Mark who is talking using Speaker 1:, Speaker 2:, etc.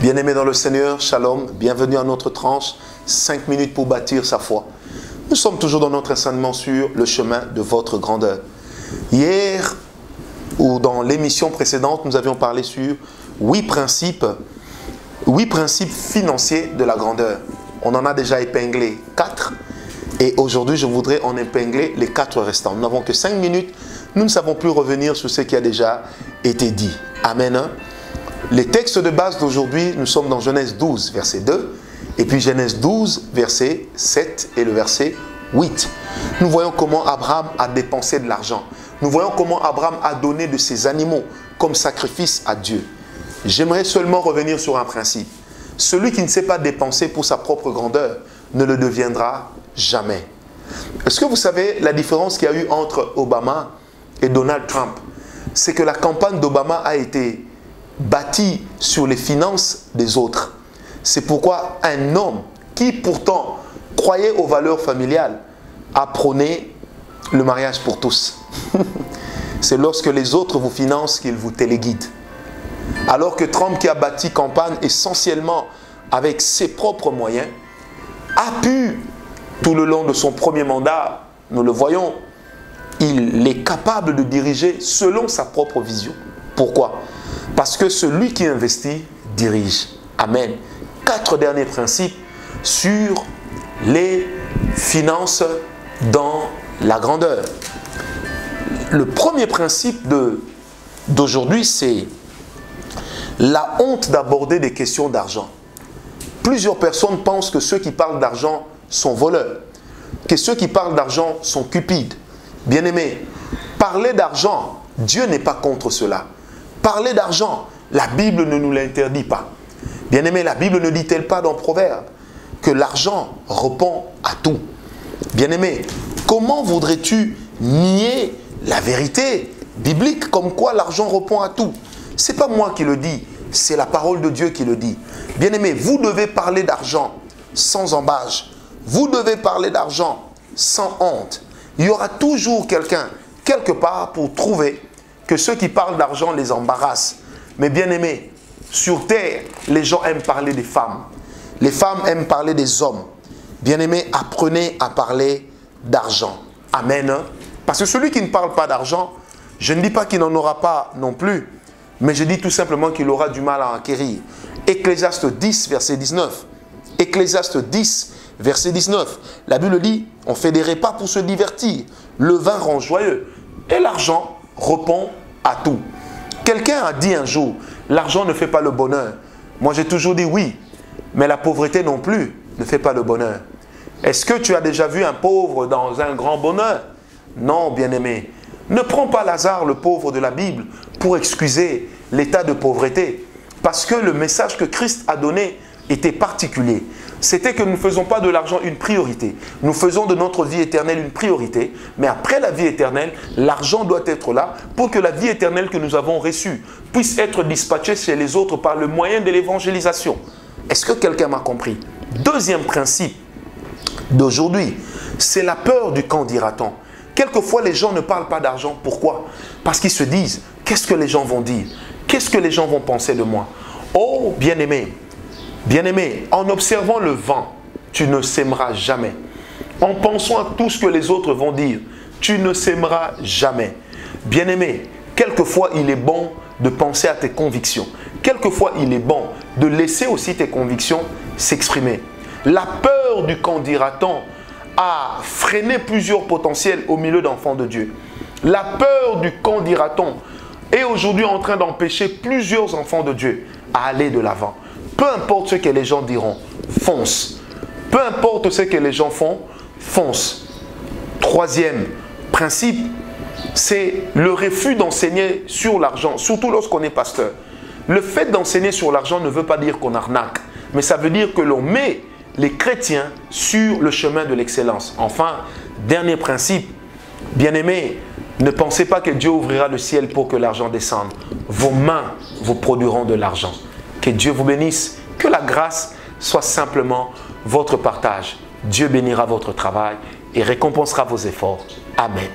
Speaker 1: Bien-aimés dans le Seigneur, shalom, bienvenue à notre tranche, 5 minutes pour bâtir sa foi. Nous sommes toujours dans notre enseignement sur le chemin de votre grandeur. Hier, ou dans l'émission précédente, nous avions parlé sur 8 principes financiers de la grandeur. On en a déjà épinglé 4 et aujourd'hui je voudrais en épingler les 4 restants. Nous n'avons que 5 minutes, nous ne savons plus revenir sur ce qui a déjà été dit. Amen. Les textes de base d'aujourd'hui, nous sommes dans Genèse 12, verset 2, et puis Genèse 12, verset 7 et le verset 8. Nous voyons comment Abraham a dépensé de l'argent. Nous voyons comment Abraham a donné de ses animaux comme sacrifice à Dieu. J'aimerais seulement revenir sur un principe. Celui qui ne sait pas dépenser pour sa propre grandeur ne le deviendra jamais. Est-ce que vous savez la différence qu'il y a eu entre Obama et Donald Trump? C'est que la campagne d'Obama a été bâti sur les finances des autres. C'est pourquoi un homme qui pourtant croyait aux valeurs familiales a prôné le mariage pour tous. C'est lorsque les autres vous financent qu'ils vous téléguident. Alors que Trump, qui a bâti campagne essentiellement avec ses propres moyens, a pu, tout le long de son premier mandat, nous le voyons, il est capable de diriger selon sa propre vision. Pourquoi? Parce que celui qui investit dirige. Amen. 4 derniers principes sur les finances dans la grandeur. Le premier principe d'aujourd'hui, c'est la honte d'aborder des questions d'argent. Plusieurs personnes pensent que ceux qui parlent d'argent sont voleurs, que ceux qui parlent d'argent sont cupides. Bien-aimés, parler d'argent, Dieu n'est pas contre cela. Parler d'argent, la Bible ne nous l'interdit pas. Bien-aimé, la Bible ne dit-elle pas dans Proverbe que l'argent répond à tout? Bien-aimé, comment voudrais-tu nier la vérité biblique comme quoi l'argent répond à tout? Ce n'est pas moi qui le dis, c'est la parole de Dieu qui le dit. Bien-aimé, vous devez parler d'argent sans embâche. Vous devez parler d'argent sans honte. Il y aura toujours quelqu'un, quelque part, pour trouver que ceux qui parlent d'argent les embarrassent. Mais bien aimé, sur terre, les gens aiment parler des femmes. Les femmes aiment parler des hommes. Bien aimé, apprenez à parler d'argent. Amen. Parce que celui qui ne parle pas d'argent, je ne dis pas qu'il n'en aura pas non plus, mais je dis tout simplement qu'il aura du mal à acquérir. Ecclésiaste 10, verset 19. Ecclésiaste 10, verset 19. La Bible dit, on fait des repas pour se divertir. Le vin rend joyeux. Et l'argent répond à tout. Quelqu'un a dit un jour, l'argent ne fait pas le bonheur. Moi j'ai toujours dit oui, mais la pauvreté non plus ne fait pas le bonheur. Est-ce que tu as déjà vu un pauvre dans un grand bonheur? Non, bien-aimé. Ne prends pas Lazare, le pauvre de la Bible, pour excuser l'état de pauvreté. Parce que le message que Christ a donné était particulier. C'était que nous ne faisons pas de l'argent une priorité. Nous faisons de notre vie éternelle une priorité. Mais après la vie éternelle, l'argent doit être là pour que la vie éternelle que nous avons reçue puisse être dispatchée chez les autres par le moyen de l'évangélisation. Est-ce que quelqu'un m'a compris? Deuxième principe d'aujourd'hui, c'est la peur du qu'en dira-t-on. Quelquefois, les gens ne parlent pas d'argent. Pourquoi? Parce qu'ils se disent, qu'est-ce que les gens vont dire? Qu'est-ce que les gens vont penser de moi? Oh, bien-aimé, bien-aimé, en observant le vent, tu ne sèmeras jamais. En pensant à tout ce que les autres vont dire, tu ne sèmeras jamais. Bien-aimé, quelquefois il est bon de penser à tes convictions. Quelquefois il est bon de laisser aussi tes convictions s'exprimer. La peur du qu'en dira-t-on a freiné plusieurs potentiels au milieu d'enfants de Dieu. La peur du qu'en dira-t-on est aujourd'hui en train d'empêcher plusieurs enfants de Dieu à aller de l'avant. Peu importe ce que les gens diront, fonce. Peu importe ce que les gens font, fonce. Troisième principe, c'est le refus d'enseigner sur l'argent, surtout lorsqu'on est pasteur. Le fait d'enseigner sur l'argent ne veut pas dire qu'on arnaque, mais ça veut dire que l'on met les chrétiens sur le chemin de l'excellence. Enfin, dernier principe, bien-aimés, ne pensez pas que Dieu ouvrira le ciel pour que l'argent descende. Vos mains vous produiront de l'argent. Que Dieu vous bénisse, que la grâce soit simplement votre partage. Dieu bénira votre travail et récompensera vos efforts. Amen.